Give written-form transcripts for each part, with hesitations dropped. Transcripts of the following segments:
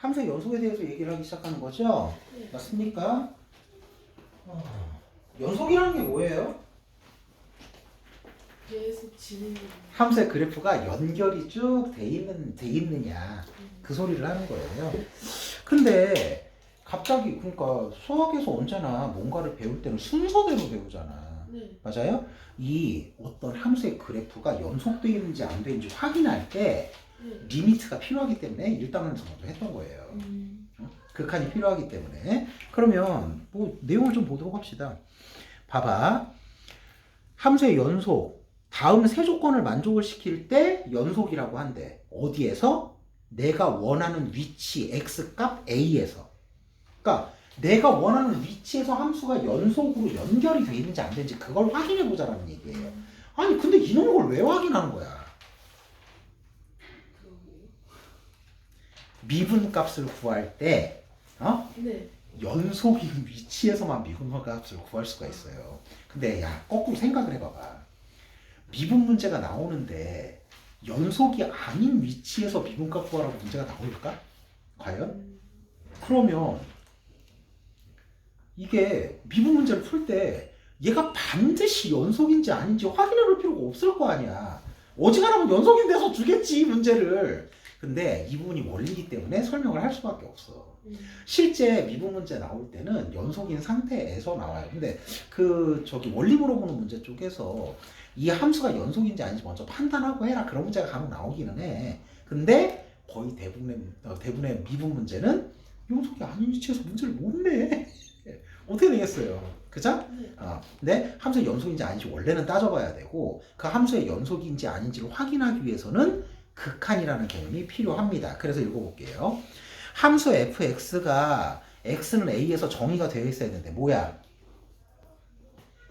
함수의 연속에 대해서 얘기를 하기 시작하는 거죠? 네. 맞습니까? 연속이라는 게 뭐예요? 계속 진행이. 함수의 그래프가 연결이 쭉 돼 있느냐 그 소리를 하는 거예요. 근데 갑자기 그러니까 수학에서 언제나 뭔가를 배울 때는 순서대로 배우잖아. 네. 맞아요? 이 어떤 함수의 그래프가 연속되어 있는지 안 되는지 확인할 때 네. 리미트가 필요하기 때문에 일단원에서 먼저 했던 거예요. 극한이 필요하기 때문에. 그러면 뭐 내용을 좀 보도록 합시다. 봐봐. 함수의 연속 다음 세 조건을 만족을 시킬 때 연속이라고 한대. 어디에서? 내가 원하는 위치 x값 a에서. 그러니까 내가 원하는 위치에서 함수가 연속으로 연결이 돼 있는지 안 되는지 그걸 확인해 보자라는 얘기예요. 아니 근데 이런 걸 왜 확인하는 거야? 그러게요. 미분값을 구할 때 네. 연속인 위치에서만 미분값을 구할 수가 있어요. 근데 야 거꾸로 생각을 해봐봐. 미분 문제가 나오는데 연속이 아닌 위치에서 미분값 구하라고 문제가 나올까? 과연? 그러면 이게 미분 문제를 풀 때 얘가 반드시 연속인지 아닌지 확인해 볼 필요가 없을 거 아니야. 어지간하면 연속인 데서 주겠지 문제를. 근데 이 부분이 원리이기 때문에 설명을 할 수밖에 없어. 실제 미분 문제 나올 때는 연속인 상태에서 나와요. 근데 원리 물어보는 문제 쪽에서 이 함수가 연속인지 아닌지 먼저 판단하고 해라 그런 문제가 간혹 나오기는 해. 근데 거의 대부분의 미분 문제는 연속이 아닌 위치에서 문제를 못 내. 어떻게 되겠어요? 그죠? 네. 근데 함수의 연속인지 아닌지 원래는 따져봐야 되고 그 함수의 연속인지 아닌지를 확인하기 위해서는 극한이라는 개념이 필요합니다. 그래서 읽어볼게요. 함수 fx가 x는 a에서 정의가 되어 있어야 되는데 뭐야?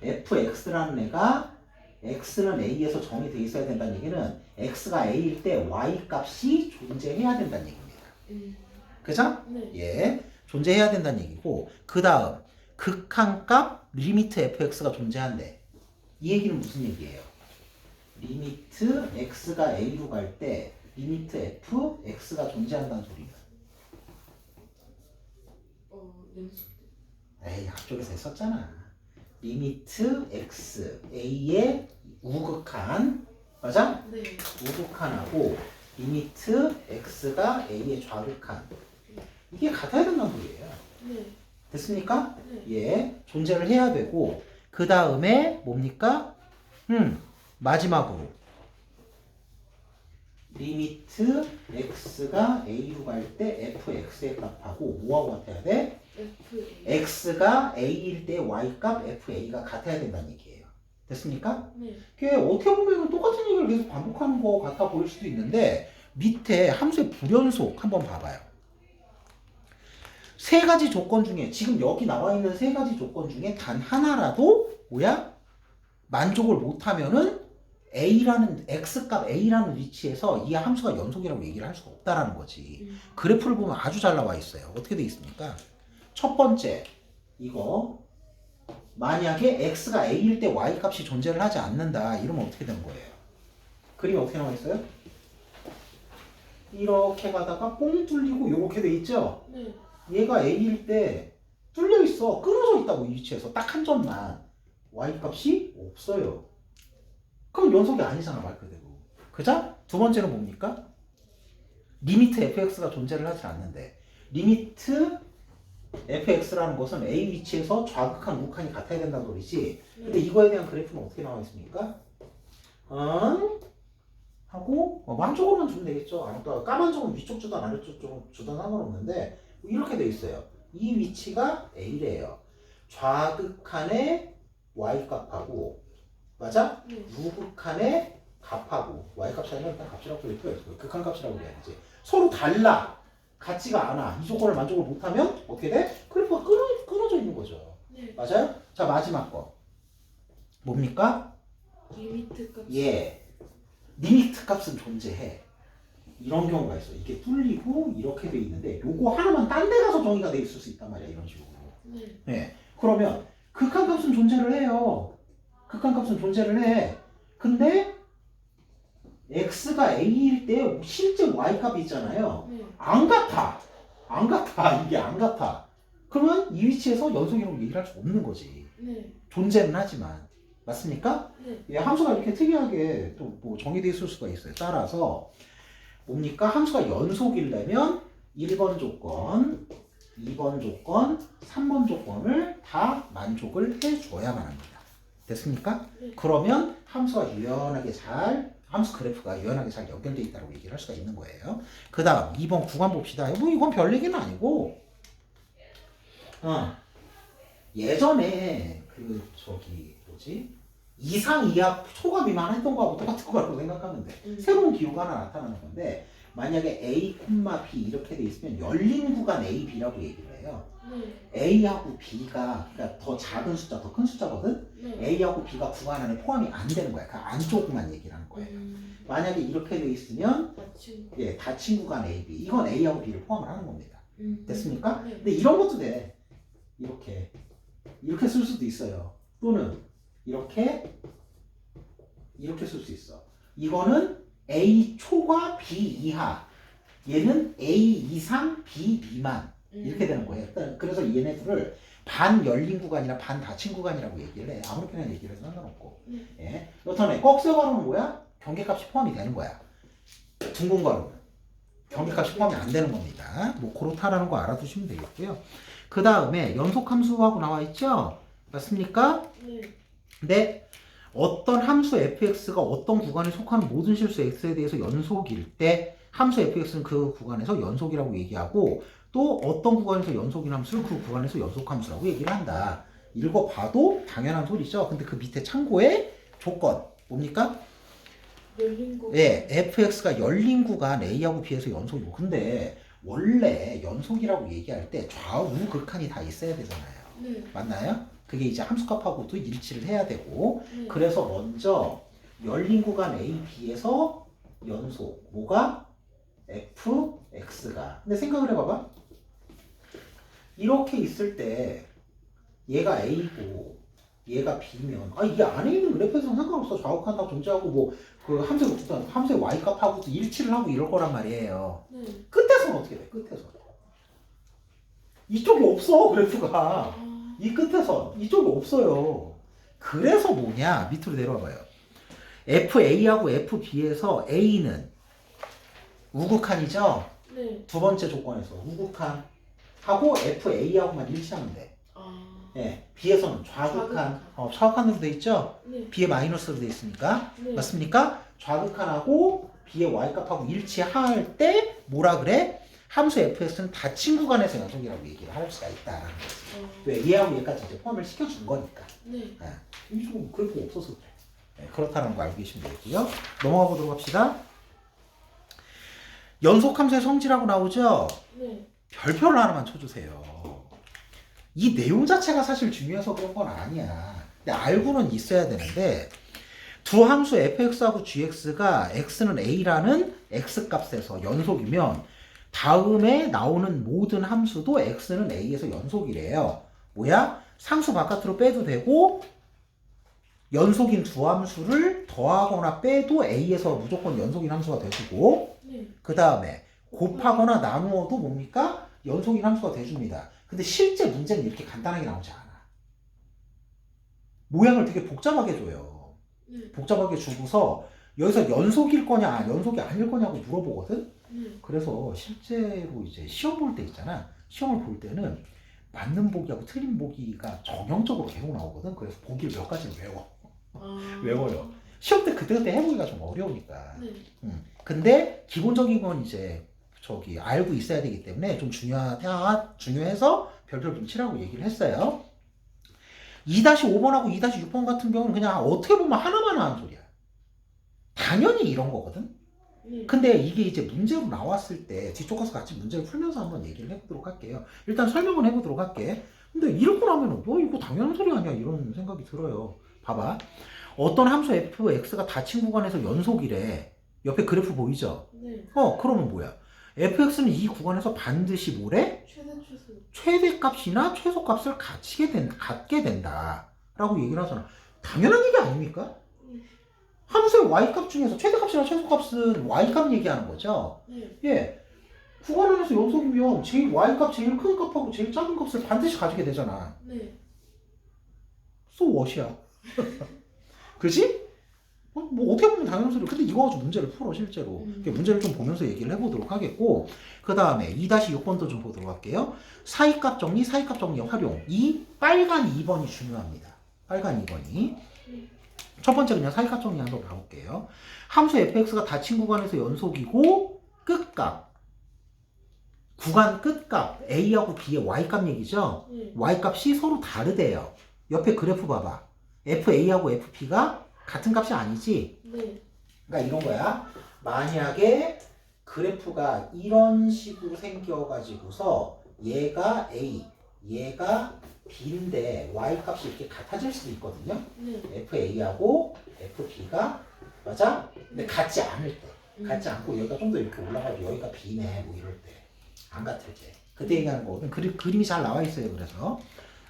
fx라는 애가 x는 a에서 정의되어 있어야 된다는 얘기는 x가 a일 때 y 값이 존재해야 된다는 얘기입니다. 그죠? 네. 예, 존재해야 된다는 얘기고 그 다음 극한값 리미트 fx가 존재한대. 이 얘기는 무슨 얘기예요? 리미트 x가 a로 갈 때 리미트 fx가 존재한다는 소리야. 연속. 에이 앞쪽에서 했었잖아. 리미트 x a의 우극한 맞아? 네. 우극한하고 리미트 x가 a의 좌극한 이게 같아야 된다는 소리예요. 네. 됐습니까? 네. 예, 존재를 해야 되고 그 다음에 뭡니까? 마지막으로 리미트 x가 a로 갈 때 fx의 값하고 뭐하고 같아야 돼? FA. x가 a일 때 y값 fa가 같아야 된다는 얘기예요. 됐습니까? 네. 그게 어떻게 보면 똑같은 얘기를 계속 반복하는 거 같아 보일 수도 있는데 밑에 함수의 불연속 한번 봐봐요. 세 가지 조건 중에 지금 여기 나와 있는 세 가지 조건 중에 단 하나라도 뭐야? 만족을 못하면은 a라는 x값 a라는 위치에서 이 함수가 연속이라고 얘기를 할 수가 없다라는 거지. 그래프를 보면 아주 잘 나와 있어요. 어떻게 돼 있습니까? 첫 번째 이거 만약에 x가 a일 때 y 값이 존재를 하지 않는다 이러면 어떻게 되는 거예요? 그림이 어떻게 나와 있어요? 이렇게 가다가 뽕 뚫리고 이렇게 돼 있죠? 네. 얘가 a일 때 뚫려 있어. 끊어져 있다고 이 위치에서 딱 한 점만 y 값이 없어요. 그럼 연속이 아니잖아 말 그대로. 그죠? 두 번째는 뭡니까? 리미트 fx가 존재를 하지 않는데 리미트 fx라는 것은 a 위치에서 좌극한 우극한이 같아야 된다는 소리지. 근데 이거에 대한 그래프는 어떻게 나와 있습니까? 하고 만쪽으로만 주면 되겠죠. 아무튼 까만 쪽은 위쪽 주단 아래쪽 주단 상관없는데 이렇게 돼 있어요. 이 위치가 a래요. 좌극한의 y 값하고 맞아? 네. 우극한의 값하고 y 값 차이는 일단 값이라고 불러요. 극한 값이라고 해야지. 서로 달라. 같지가 않아. 이 조건을 만족을 못하면 어떻게 돼? 그래프가 끊어져 있는 거죠. 네. 맞아요? 자 마지막 거 뭡니까? 리미트 값. 예. 리미트 값은 존재해. 이런 경우가 있어. 이게 뚫리고 이렇게 돼 있는데 요거 하나만 딴 데 가서 정의가 돼 있을 수 있단 말이야. 이런 식으로. 네. 네. 그러면 극한 값은 존재를 해요. 극한 값은 존재를 해. 근데 x가 a일 때 실제 y 값이 있잖아요. 네. 안 같아. 안 같아. 이게 안 같아. 그러면 이 위치에서 연속이라고 얘기를 할 수 없는 거지. 네. 존재는 하지만. 맞습니까? 네. 예, 함수가 이렇게 특이하게 또 뭐 정의되어 있을 수가 있어요. 따라서 뭡니까? 함수가 연속이려면 1번 조건, 2번 조건, 3번 조건을 다 만족을 해줘야만 합니다. 됐습니까? 네. 그러면 함수가 유연하게 함수 그래프가 유연하게 잘 연결되어 있다고 얘기를 할 수가 있는 거예요. 그 다음 2번 구간 봅시다. 뭐 이건 별 얘기는 아니고 예전에 이상, 이하, 초과, 미만 했던 거하고 똑같은 거라고 생각하면 돼. 새로운 기호가 하나 나타나는 건데 만약에 A, B 이렇게 돼 있으면 열린 구간 A, B라고 얘기를 해요. 네. A하고 B가 그러니까 더 작은 숫자, 더 큰 숫자거든? 네. A하고 B가 구간 안에 포함이 안 되는 거야. 그 안쪽만 얘기를 하는 거예요. 만약에 이렇게 돼 있으면 맞춤. 예, 닫힌 구간 A, B 이건 A하고 B를 포함을 하는 겁니다. 됐습니까? 네. 근데 이런 것도 돼. 이렇게 쓸 수도 있어요. 또는 이렇게 쓸 수 있어. 이거는 A 초과 B 이하, 얘는 A 이상 B 미만 이렇게 되는 거예요. 그래서 얘네들을 반 열린 구간이나 반 닫힌 구간이라고 얘기를 해. 아무렇게나 얘기를 해서 상관없고. 예. 여튼에 꺽쇠 가루는 뭐야? 경계값이 포함이 되는 거야. 둥근 가루는 경계값이 포함이 안 되는 겁니다. 뭐 그렇다라는 거 알아두시면 되겠고요. 그 다음에 연속함수하고 나와 있죠? 맞습니까? 네. 근데 어떤 함수 fx가 어떤 구간에 속하는 모든 실수 x에 대해서 연속일 때 함수 fx는 그 구간에서 연속이라고 얘기하고 또 어떤 구간에서 연속인 함수를 그 구간에서 연속함수라고 얘기를 한다. 읽어봐도 당연한 소리죠. 근데 그 밑에 참고의 조건 뭡니까? 열린 구간. 예, fx가 열린 구간 a하고 b에서 연속이고 근데 원래 연속이라고 얘기할 때 좌우 극한이 다 있어야 되잖아요. 네. 맞나요? 그게 이제 함수값하고도 일치를 해야 되고 네. 그래서 먼저 열린 구간 A, B에서 연속 뭐가? F, X가 근데 생각을 해봐봐 이렇게 있을 때 얘가 A고 얘가 B면 이게 안에 있는 그래프에서는 상관없어 좌우칸 존재하고 뭐 그 함수의 Y값하고도 일치를 하고 이럴 거란 말이에요. 네. 끝에서는 어떻게 돼? 끝에서 이쪽이 없어 그래프가 이 끝에선 이쪽이 없어요. 그래서 뭐냐 밑으로 내려와봐요. FA하고 FB에서 A는 우극한이죠. 네. 두 번째 조건에서 우극한 하고 FA하고만 일치하면 돼. 예, B에서는 좌극한, 좌극한으로 돼 있죠. 네. B에 마이너스로 돼 있으니까 네. 맞습니까? 좌극한하고 B의 Y값하고 일치할 때 뭐라 그래? 함수 fx는 닫힌 구간에서 연속이라고 얘기를 할 수가 있다. 왜? 얘하고 얘까지 이제 포함을 시켜준 거니까. 네. 이쪽은 그래프가 없어서 그래. 네, 그렇다는 거 알고 계시면 되고요. 넘어가 보도록 합시다. 연속함수의 성질하고 나오죠? 네. 별표를 하나만 쳐주세요. 이 내용 자체가 사실 중요해서 그런 건 아니야. 근데 알고는 있어야 되는데 두 함수 fx하고 gx가 x는 a라는 x값에서 연속이면 다음에 나오는 모든 함수도 x는 a에서 연속이래요. 뭐야? 상수 바깥으로 빼도 되고 연속인 두 함수를 더하거나 빼도 a에서 무조건 연속인 함수가 돼주고 네. 그 다음에 곱하거나 나누어도 뭡니까? 연속인 함수가 돼줍니다. 근데 실제 문제는 이렇게 간단하게 나오지 않아. 모양을 되게 복잡하게 줘요. 네. 복잡하게 주고서 여기서 연속일 거냐 연속이 아닐 거냐고 물어보거든. 네. 그래서 실제로 이제 시험 볼 때 있잖아. 시험을 볼 때는 맞는 보기하고 틀린 보기가 정형적으로 계속 나오거든. 그래서 보기를 몇 가지를 외워. 외워요. 시험 때 그때그때 해보기가 좀 어려우니까. 네. 근데 기본적인 건 이제 알고 있어야 되기 때문에 좀 중요해서 별표를 좀 치라고 얘기를 했어요. 2-5번하고 2-6번 같은 경우는 그냥 어떻게 보면 하나만 하는 소리야. 당연히 이런 거거든. 네. 근데 이게 이제 문제로 나왔을 때 뒤쪽 가서 같이 문제를 풀면서 한번 얘기를 해보도록 할게요. 일단 설명은 해보도록 할게. 근데 이렇게 나면은 이거 당연한 소리 아니야 이런 생각이 들어요. 봐봐. 어떤 함수 fx가 닫힌 구간에서 연속이래. 옆에 그래프 보이죠? 네. 그러면 뭐야? fx는 이 구간에서 반드시 뭐래? 최소. 최대값이나 최소값을 갖게 된다 라고 얘기를 하잖아. 당연한 얘기 아닙니까? 함수의 y값 중에서 최대값이나 최소값은 y값 얘기하는 거죠. 네. 예, 구간 안에서 연속이면 제일 y값 제일 큰 값하고 제일 작은 값을 반드시 가지게 되잖아. 네. So what이야. 그지? 뭐 어떻게 보면 당연한 소리. 근데 이거 가지고 문제를 풀어 실제로. 문제를 좀 보면서 얘기를 해보도록 하겠고, 그 다음에 2-6번도 좀 보도록 할게요. 사이값 정리, 사이값 정리 활용. 이 빨간 2번이 중요합니다. 빨간 2번이. 첫 번째 그냥 사이값 정리 한번 가볼게요. 함수 fx가 닫힌 구간에서 연속이고 끝값. 구간 끝값 a하고 b의 y값 얘기죠. y값이 서로 다르대요. 옆에 그래프 봐봐. fa하고 fp가 같은 값이 아니지? 네. 그러니까 이런 거야. 만약에 그래프가 이런 식으로 생겨가지고서 얘가 A, 얘가 B인데 Y값이 이렇게 같아질 수도 있거든요. 네. FA하고 FB가 맞아? 근데 같지 않을 때. 같지 않고 여기가 좀 더 이렇게 올라가고 여기가 B네 뭐 이럴 때. 안 같을 때. 그때 얘기하는 거. 그림이 잘 나와 있어요. 그래서.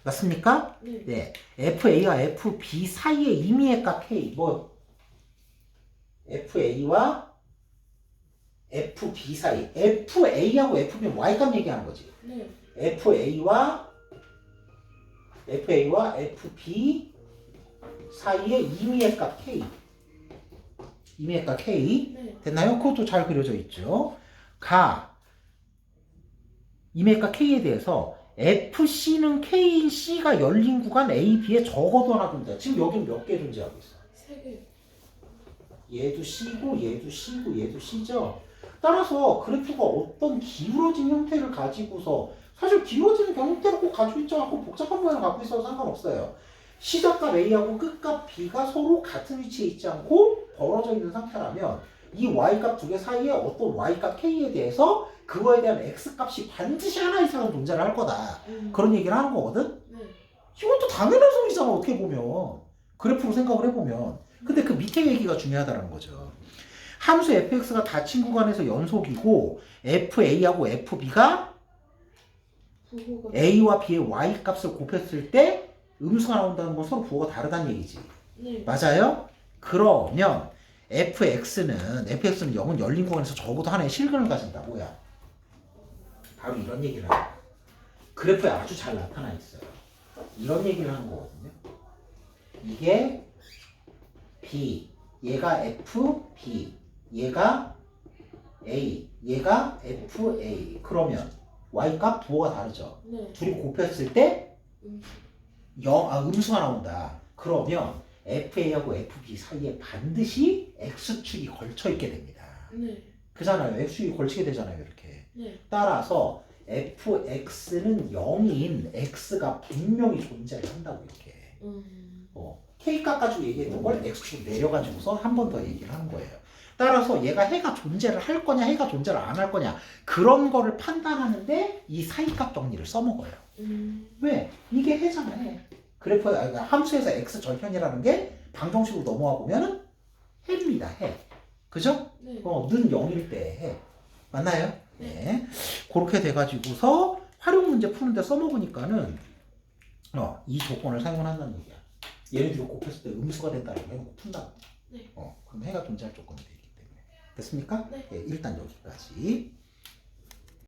맞습니까? 네. 네. FA와 FB 사이의 임의의 값 K. 뭐 FA와 FB 사이. FA하고 FB는 Y값 얘기하는 거지. 네. FA와 FB 사이의 임의의 값 K. 임의의 값 K. 네. 됐나요? 그것도 잘 그려져 있죠. 임의의 값 K에 대해서 FC는 K인 C가 열린 구간 A, B에 적어도 하나 존재. 지금 여기는 몇 개 존재하고 있어? 3개. 얘도 C고 얘도 C고 얘도 C죠. 따라서 그래프가 어떤 기울어진 형태를 가지고서 사실 기울어지는 형태를 꼭 가지고 있지 않고 복잡한 모양을 갖고 있어도 상관없어요. 시작값 A하고 끝값 B가 서로 같은 위치에 있지 않고 벌어져 있는 상태라면 이 Y값 두 개 사이에 어떤 Y값 K에 대해서 그거에 대한 X값이 반드시 하나 이상은 존재를 할 거다. 그런 얘기를 하는 거거든? 네. 이것도 당연한 소리잖아, 어떻게 보면. 그래프로 생각을 해보면. 근데 그 밑에 얘기가 중요하다는 거죠. 함수 fx가 닫힌 구간에서 연속이고 fa하고 fb가 부호가. a와 b의 y값을 곱했을 때 음수가 나온다는 건 서로 부호가 다르다는 얘기지. 네. 맞아요? 그러면 fx는 0은 열린 구간에서 적어도 하나의 실근을 가진다. 뭐야? 바로 이런 얘기를 하는 거야. 그래프에 아주 잘 나타나 있어요. 이런 얘기를 하는 거거든요. 이게 B, 얘가 F, B, 얘가 A, 얘가 F, A. 그러면 Y값 부호가 다르죠. 네. 둘이 곱했을 때 음수. 음수가 나온다. 그러면 FA하고 FB 사이에 반드시 X축이 걸쳐 있게 됩니다. 네. 그잖아요. X축이 걸치게 되잖아요. 이렇게. 네. 따라서 fx는 0인 x가 분명히 존재를 한다고 이렇게. k값 가지고 얘기했던 걸 x축 내려가지고서 한 번 더 얘기를 하는 거예요. 따라서 얘가 해가 존재를 할 거냐 해가 존재를 안 할 거냐 그런 거를 판단하는데 이 사이값 정리를 써먹어요. 왜? 이게 해잖아. 해. 그래프 함수에서 x 절편이라는 게 방정식으로 넘어와 보면은 해입니다. 해. 그죠? 네. 는 0일 때 해. 맞나요? 네. 그렇게 돼가지고서 활용 문제 푸는데 써먹으니까는 이 조건을 사용을 한다는 얘기야. 얘네들이 곱했을 때 음수가 된다는 거 해놓고 푼다고. 네. 그럼 해가 존재할 조건이 되기 때문에. 됐습니까? 네. 일단 여기까지.